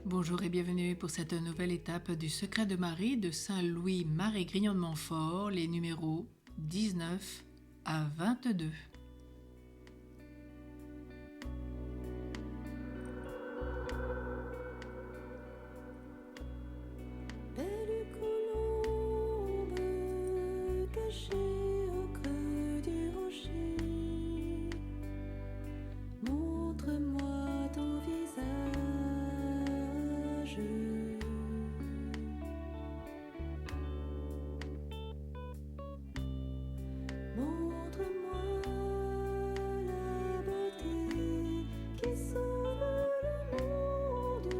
Bonjour et bienvenue pour cette nouvelle étape du Secret de Marie de Saint-Louis-Marie Grignon de Montfort, les numéros 19 à 22. Belle colombe cachée au creux du rocher, montre-moi ton visage. Montre-moi la beauté qui sauve le monde.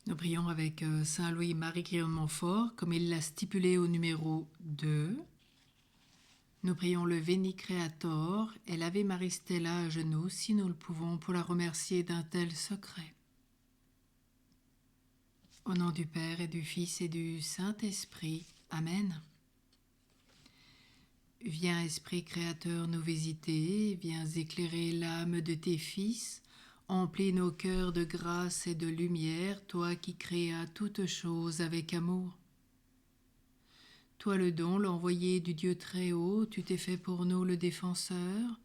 Nous prions avec Saint-Louis-Marie Grignon de Montfort, comme il l'a stipulé au numéro 2. Nous prions le Veni Creator et l'Ave Maris Stella à genoux, si nous le pouvons, pour la remercier d'un tel secret. Au nom du Père et du Fils et du Saint-Esprit. Amen. Viens, Esprit Créateur, nous visiter, viens éclairer l'âme de tes fils, emplis nos cœurs de grâce et de lumière, toi qui créas toutes choses avec amour. Toi le don, l'envoyé du Dieu très haut, tu t'es fait pour nous le défenseur,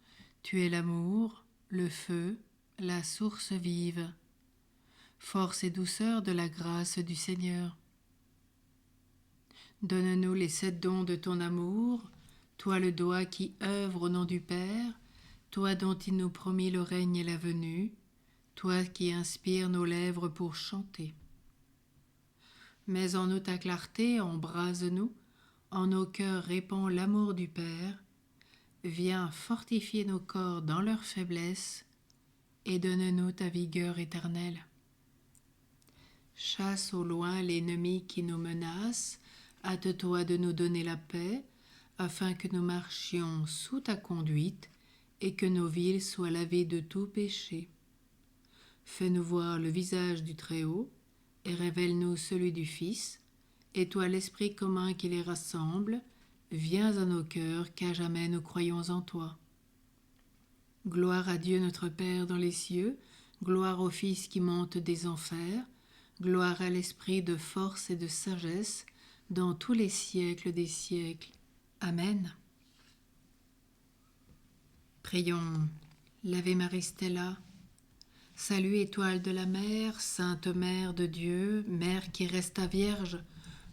tu es l'amour, le feu, la source vive, force et douceur de la grâce du Seigneur. Donne-nous les 7 dons de ton amour, toi le doigt qui œuvre au nom du Père, toi dont il nous promit le règne et la venue, toi qui inspires nos lèvres pour chanter. Mets en nous ta clarté, embrase-nous, en nos cœurs répands l'amour du Père, viens fortifier nos corps dans leur faiblesse et donne-nous ta vigueur éternelle. Chasse au loin l'ennemi qui nous menace, hâte-toi de nous donner la paix, afin que nous marchions sous ta conduite et que nos villes soient lavées de tout péché. Fais-nous voir le visage du Très-Haut et révèle-nous celui du Fils, et toi l'Esprit commun qui les rassemble, viens à nos cœurs qu'à jamais nous croyons en toi. Gloire à Dieu notre Père dans les cieux, gloire au Fils qui monte des enfers, gloire à l'Esprit de force et de sagesse, dans tous les siècles des siècles. Amen. Prions l'Ave Maris Stella. Salut étoile de la mer, sainte mère de Dieu, mère qui resta vierge,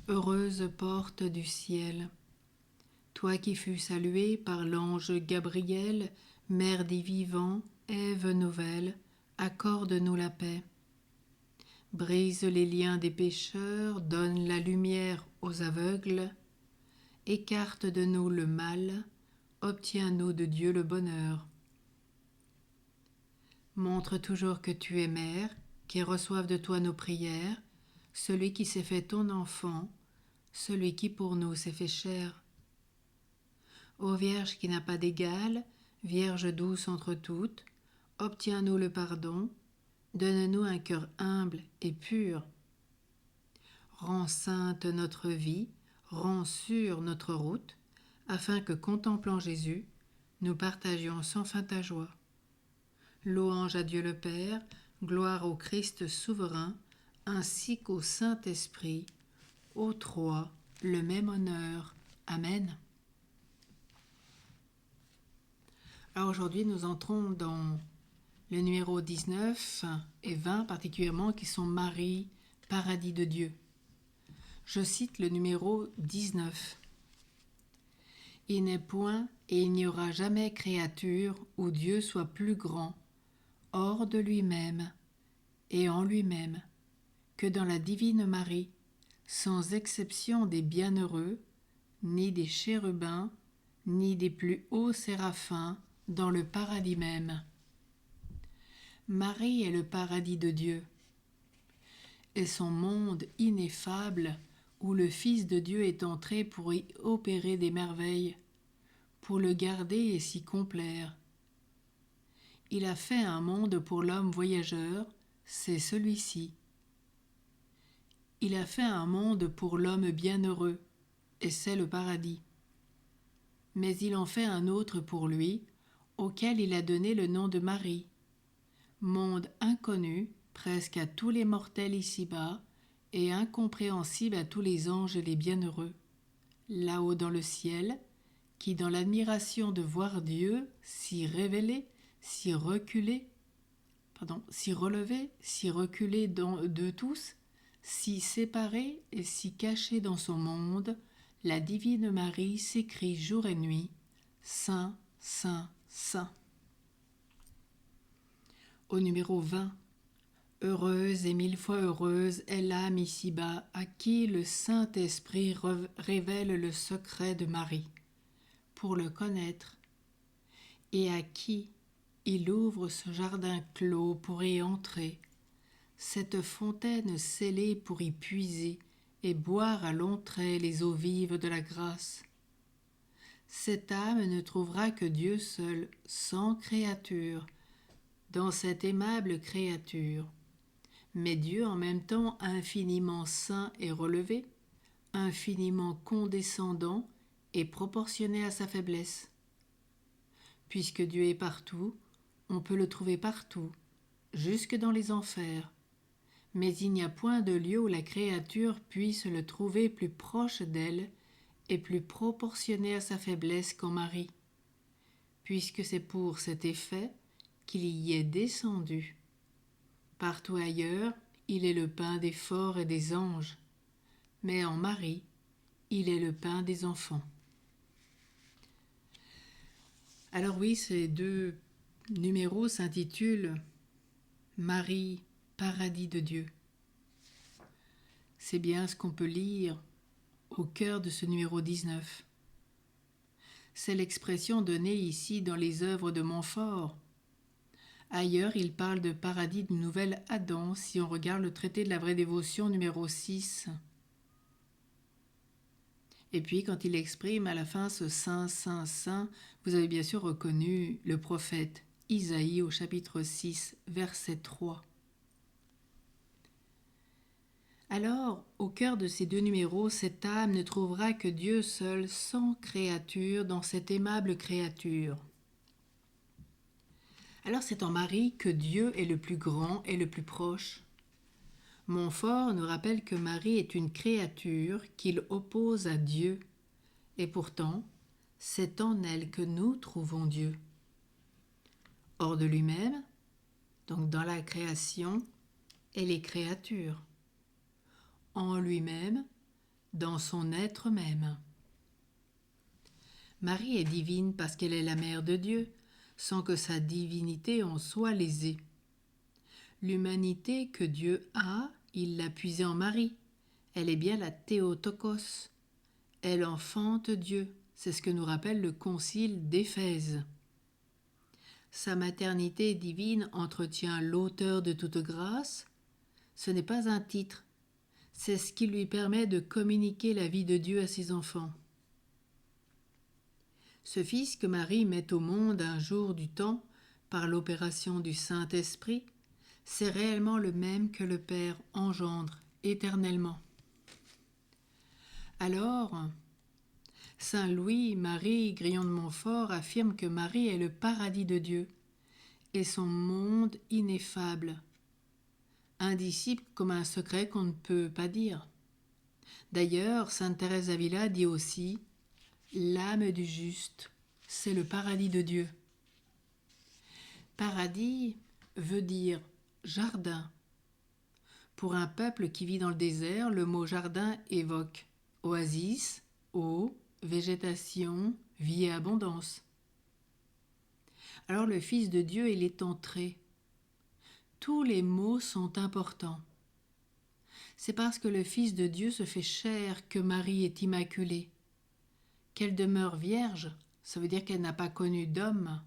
heureuse porte du ciel. Toi qui fus saluée par l'ange Gabriel, mère des vivants, Ève nouvelle, accorde-nous la paix. Brise les liens des pécheurs, donne la lumière aux aveugles, écarte de nous le mal, obtiens-nous de Dieu le bonheur. Montre toujours que tu es mère, qui reçoive de toi nos prières, celui qui s'est fait ton enfant, celui qui pour nous s'est fait chair. Ô Vierge qui n'a pas d'égal, Vierge douce entre toutes, obtiens-nous le pardon, donne-nous un cœur humble et pur. Rends sainte notre vie, rends sûre notre route, afin que, contemplant Jésus, nous partagions sans fin ta joie. Louange à Dieu le Père, gloire au Christ souverain, ainsi qu'au Saint-Esprit, aux trois, le même honneur. Amen. Alors aujourd'hui, nous entrons dans le numéro 19 et 20 particulièrement, qui sont Marie, paradis de Dieu. Je cite le numéro 19. Il n'est point et il n'y aura jamais créature où Dieu soit plus grand, hors de lui-même et en lui-même, que dans la divine Marie, sans exception des bienheureux, ni des chérubins, ni des plus hauts séraphins, dans le paradis même. Marie est le paradis de Dieu, et son monde ineffable où le Fils de Dieu est entré pour y opérer des merveilles, pour le garder et s'y complaire. Il a fait un monde pour l'homme voyageur, c'est celui-ci. Il a fait un monde pour l'homme bienheureux, et c'est le paradis. Mais il en fait un autre pour lui, auquel il a donné le nom de Marie, monde inconnu presque à tous les mortels ici-bas et incompréhensible à tous les anges et les bienheureux, là-haut dans le ciel, qui dans l'admiration de voir Dieu si révélé, si reculé, si relevé, si reculé de tous, si séparé et si caché dans son monde, la divine Marie s'écrie jour et nuit, Saint, Saint, Saint. Au numéro 20. Heureuse et mille fois heureuse est l'âme ici-bas à qui le Saint-Esprit révèle le secret de Marie, pour le connaître, et à qui il ouvre ce jardin clos pour y entrer, cette fontaine scellée pour y puiser et boire à longs traits les eaux vives de la grâce. Cette âme ne trouvera que Dieu seul, sans créature, dans cette aimable créature, mais Dieu en même temps infiniment saint et relevé, infiniment condescendant et proportionné à sa faiblesse. Puisque Dieu est partout, on peut le trouver partout, jusque dans les enfers, mais il n'y a point de lieu où la créature puisse le trouver plus proche d'elle et plus proportionné à sa faiblesse qu'en Marie, puisque c'est pour cet effet qu'il y est descendu. Partout ailleurs, il est le pain des forts et des anges, mais en Marie, il est le pain des enfants. Alors oui, ces deux numéros s'intitulent Marie, paradis de Dieu. C'est bien ce qu'on peut lire au cœur de ce numéro 19. C'est l'expression donnée ici dans les œuvres de Montfort. Ailleurs, il parle de paradis du nouvel Adam si on regarde le traité de la vraie dévotion numéro 6. Et puis, quand il exprime à la fin ce Saint, Saint, Saint, vous avez bien sûr reconnu le prophète Isaïe au chapitre 6, verset 3. Alors, au cœur de ces deux numéros, cette âme ne trouvera que Dieu seul, sans créature, dans cette aimable créature. Alors c'est en Marie que Dieu est le plus grand et le plus proche. Montfort nous rappelle que Marie est une créature qu'il oppose à Dieu, et pourtant, c'est en elle que nous trouvons Dieu. Hors de lui-même, donc dans la création, elle est créature. En lui-même, dans son être même. Marie est divine parce qu'elle est la mère de Dieu, sans que sa divinité en soit lésée. L'humanité que Dieu a, il l'a puisée en Marie. Elle est bien la Théotokos. Elle enfante Dieu. C'est ce que nous rappelle le concile d'Éphèse. Sa maternité divine entretient l'auteur de toute grâce. Ce n'est pas un titre. C'est ce qui lui permet de communiquer la vie de Dieu à ses enfants. Ce Fils que Marie met au monde un jour du temps par l'opération du Saint-Esprit, c'est réellement le même que le Père engendre éternellement. Alors, Saint Louis-Marie Grillon de Montfort affirme que Marie est le paradis de Dieu et son monde ineffable, indicible comme un secret qu'on ne peut pas dire. D'ailleurs, Sainte Thérèse d'Avila dit aussi « L'âme du juste, c'est le paradis de Dieu ». Paradis veut dire jardin. Pour un peuple qui vit dans le désert, le mot jardin évoque oasis, eau, végétation, vie et abondance. Alors le Fils de Dieu, il est entré. Tous les mots sont importants. C'est parce que le Fils de Dieu se fait chair que Marie est immaculée. Qu'elle demeure vierge, ça veut dire qu'elle n'a pas connu d'homme,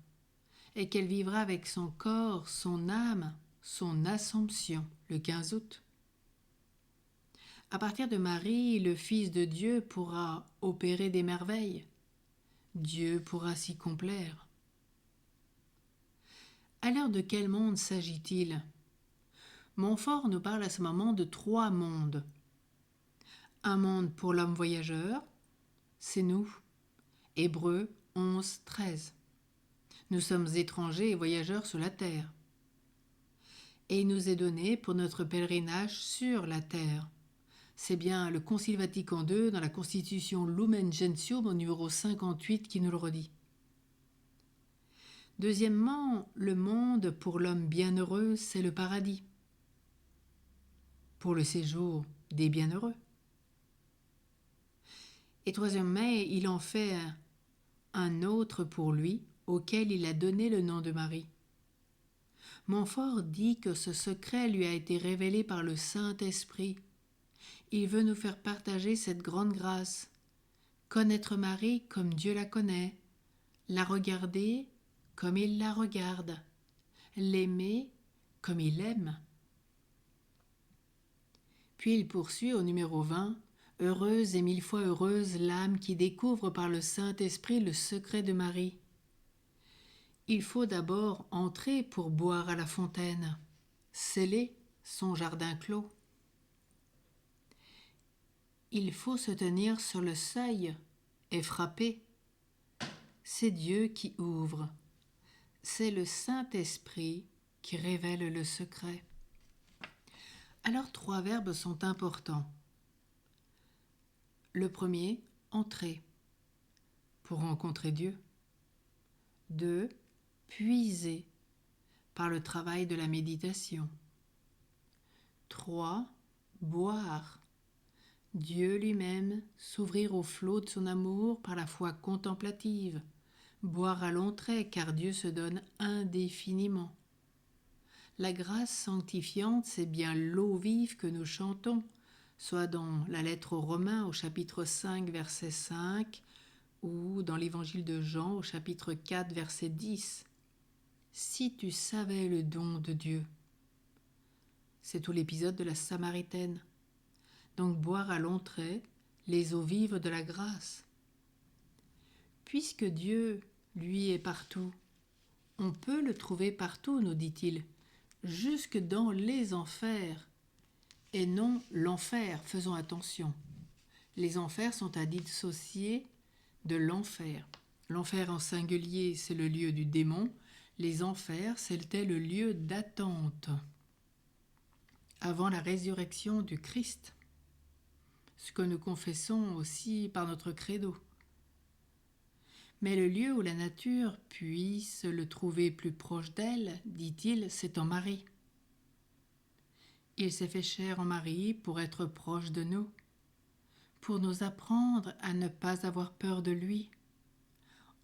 et qu'elle vivra avec son corps, son âme, son Assomption, le 15 août. À partir de Marie, le Fils de Dieu pourra opérer des merveilles. Dieu pourra s'y complaire. Alors de quel monde s'agit-il ? Montfort nous parle à ce moment de 3 mondes. Un monde pour l'homme voyageur, c'est nous. Hébreux 11, 13. Nous sommes étrangers et voyageurs sur la terre. Et il nous est donné pour notre pèlerinage sur la terre. C'est bien le Concile Vatican II dans la Constitution Lumen Gentium au numéro 58 qui nous le redit. Deuxièmement, le monde pour l'homme bienheureux, c'est le paradis. Pour le séjour des bienheureux. Et troisièmement, il en fait un autre pour lui, auquel il a donné le nom de Marie. Montfort dit que ce secret lui a été révélé par le Saint-Esprit. Il veut nous faire partager cette grande grâce, connaître Marie comme Dieu la connaît, la regarder comme il la regarde, l'aimer comme il aime. Puis il poursuit au numéro 20, « Heureuse et mille fois heureuse l'âme qui découvre par le Saint-Esprit le secret de Marie. » Il faut d'abord entrer pour boire à la fontaine, sceller son jardin clos. Il faut se tenir sur le seuil et frapper. C'est Dieu qui ouvre. C'est le Saint-Esprit qui révèle le secret. Alors 3 verbes sont importants. Le premier, entrer, pour rencontrer Dieu. 2, puiser, par le travail de la méditation. 3, boire, Dieu lui-même s'ouvrir au flot de son amour par la foi contemplative, boire à longs traits car Dieu se donne indéfiniment. La grâce sanctifiante, c'est bien l'eau vive que nous chantons, soit dans la lettre aux Romains au chapitre 5, verset 5, ou dans l'évangile de Jean au chapitre 4, verset 10. Si tu savais le don de Dieu. C'est tout l'épisode de la Samaritaine. Donc boire à longs traits les eaux vives de la grâce. Puisque Dieu, lui, est partout, on peut le trouver partout, nous dit-il, jusque dans les enfers, et non l'enfer, faisons attention. Les enfers sont à dissocier de l'enfer. L'enfer en singulier, c'est le lieu du démon. Les enfers, c'était le lieu d'attente avant la résurrection du Christ, ce que nous confessons aussi par notre credo. Mais le lieu où la nature puisse le trouver plus proche d'elle, dit-il, c'est en Marie. Il s'est fait chair en Marie pour être proche de nous, pour nous apprendre à ne pas avoir peur de lui.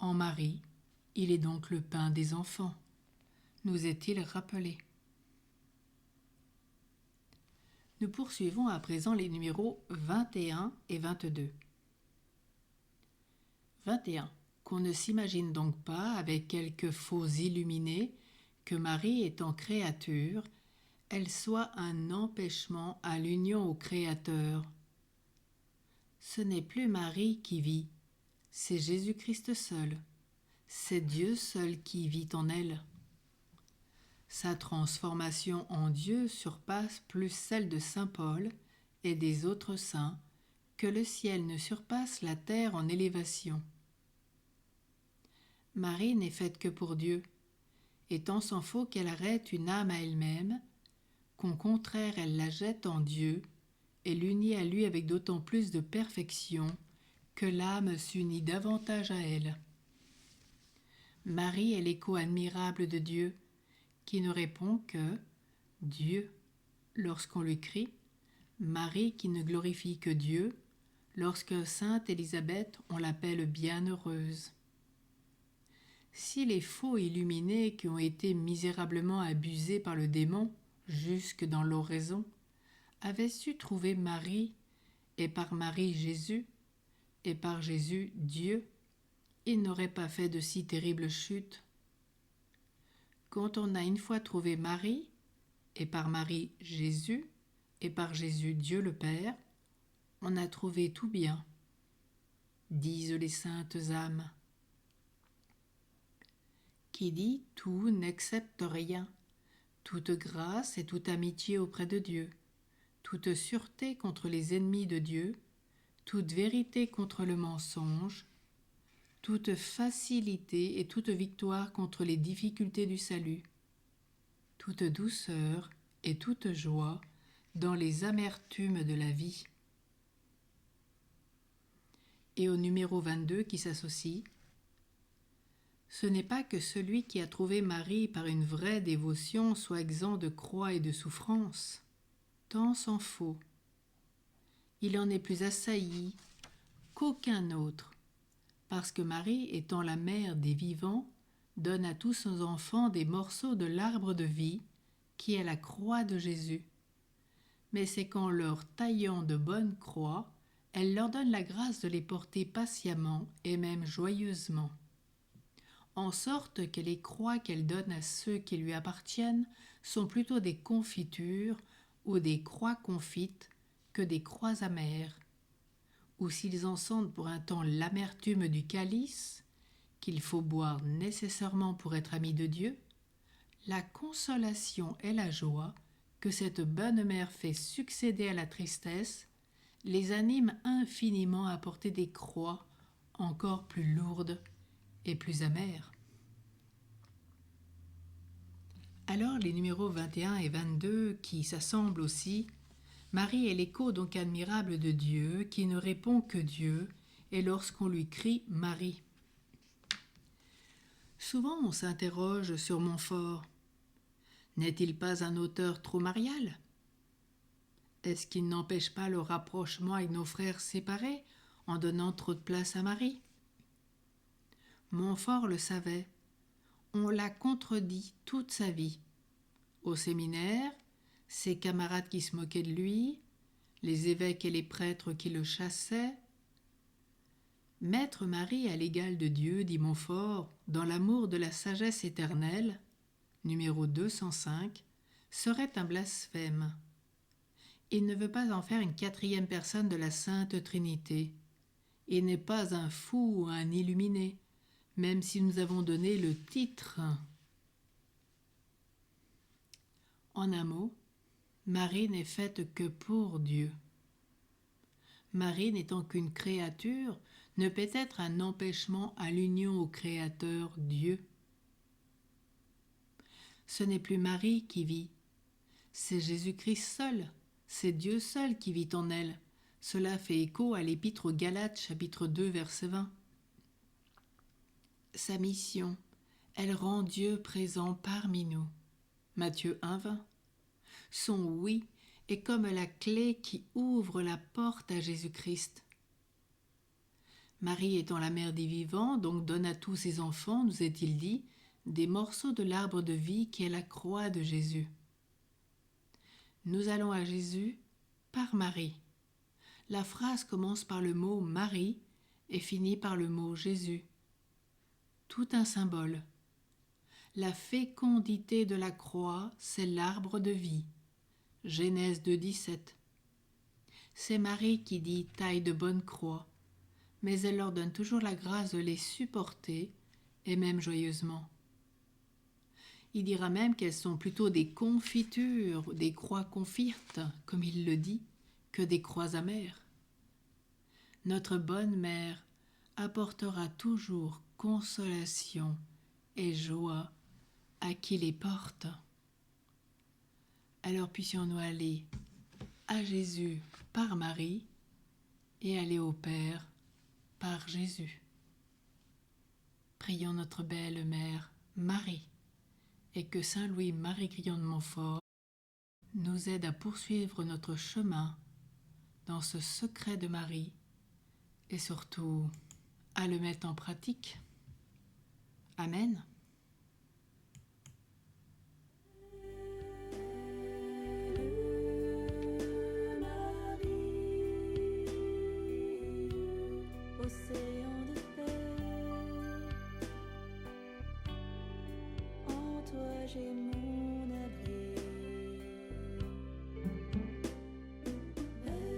En Marie, il est donc le pain des enfants, nous est-il rappelé. Nous poursuivons à présent les numéros 21 et 22. 21. Qu'on ne s'imagine donc pas, avec quelques faux illuminés, que Marie étant créature, elle soit un empêchement à l'union au Créateur. Ce n'est plus Marie qui vit, c'est Jésus-Christ seul, c'est Dieu seul qui vit en elle. Sa transformation en Dieu surpasse plus celle de saint Paul et des autres saints que le ciel ne surpasse la terre en élévation. Marie n'est faite que pour Dieu, et tant s'en faut qu'elle arrête une âme à elle-même, qu'au contraire elle la jette en Dieu et l'unit à lui avec d'autant plus de perfection que l'âme s'unit davantage à elle. Marie est l'écho admirable de Dieu, qui ne répond que Dieu lorsqu'on lui crie, Marie qui ne glorifie que Dieu, lorsque sainte Élisabeth on l'appelle bienheureuse. Si les faux illuminés qui ont été misérablement abusés par le démon jusque dans l'oraison avaient su trouver Marie, et par Marie Jésus, et par Jésus Dieu, ils n'auraient pas fait de si terribles chutes. Quand on a une fois trouvé Marie, et par Marie Jésus, et par Jésus Dieu le Père, on a trouvé tout bien, disent les saintes âmes. Qui dit tout n'accepte rien, toute grâce et toute amitié auprès de Dieu, toute sûreté contre les ennemis de Dieu, toute vérité contre le mensonge, toute facilité et toute victoire contre les difficultés du salut, toute douceur et toute joie dans les amertumes de la vie. Et au numéro 22 qui s'associe, ce n'est pas que celui qui a trouvé Marie par une vraie dévotion soit exempt de croix et de souffrance, tant s'en faut. Il en est plus assailli qu'aucun autre, parce que Marie, étant la mère des vivants, donne à tous ses enfants des morceaux de l'arbre de vie, qui est la croix de Jésus. Mais c'est qu'en leur taillant de bonnes croix, elle leur donne la grâce de les porter patiemment et même joyeusement, en sorte que les croix qu'elle donne à ceux qui lui appartiennent sont plutôt des confitures ou des croix confites que des croix amères, ou s'ils en sentent pour un temps l'amertume du calice, qu'il faut boire nécessairement pour être ami de Dieu, la consolation et la joie que cette bonne mère fait succéder à la tristesse les anime infiniment à porter des croix encore plus lourdes et plus amères. Alors les numéros 21 et 22 qui s'assemblent aussi, Marie est l'écho donc admirable de Dieu qui ne répond que Dieu et lorsqu'on lui crie Marie. Souvent on s'interroge sur Montfort. N'est-il pas un auteur trop marial ? Est-ce qu'il n'empêche pas le rapprochement avec nos frères séparés en donnant trop de place à Marie ? Montfort le savait. On l'a contredit toute sa vie. Au séminaire, ses camarades qui se moquaient de lui, les évêques et les prêtres qui le chassaient. Mettre Marie à l'égal de Dieu, dit Montfort, dans l'amour de la sagesse éternelle, numéro 205, serait un blasphème. Il ne veut pas en faire une quatrième personne de la Sainte Trinité. Il n'est pas un fou ou un illuminé, même si nous avons donné le titre. En un mot, Marie n'est faite que pour Dieu. Marie, n'étant qu'une créature, ne peut être un empêchement à l'union au Créateur Dieu. Ce n'est plus Marie qui vit, c'est Jésus-Christ seul, c'est Dieu seul qui vit en elle. Cela fait écho à l'Épître aux Galates, chapitre 2, verset 20. Sa mission, elle rend Dieu présent parmi nous. Matthieu 1, 20. Son oui est comme la clé qui ouvre la porte à Jésus-Christ. Marie étant la mère des vivants, donc donne à tous ses enfants, nous est-il dit, des morceaux de l'arbre de vie qui est la croix de Jésus. Nous allons à Jésus par Marie. La phrase commence par le mot Marie et finit par le mot Jésus. Tout un symbole. La fécondité de la croix, c'est l'arbre de vie. Genèse 2,17. C'est Marie qui dit taille de bonne croix, mais elle leur donne toujours la grâce de les supporter, et même joyeusement. Il dira même qu'elles sont plutôt des confitures, des croix confites, comme il le dit, que des croix amères. Notre bonne mère apportera toujours consolation et joie à qui les porte. Alors puissions-nous aller à Jésus par Marie et aller au Père par Jésus. Prions notre belle mère Marie et que Saint Louis-Marie Grillon de Montfort nous aide à poursuivre notre chemin dans ce secret de Marie et surtout à le mettre en pratique. Amen. Océan de paix, en toi j'ai mon abri. Belle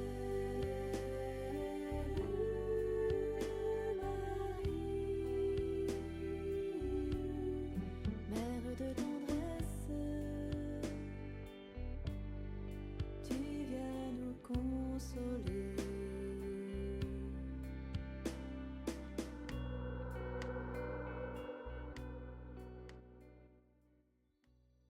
Marie, mère de tendresse, tu viens nous consoler.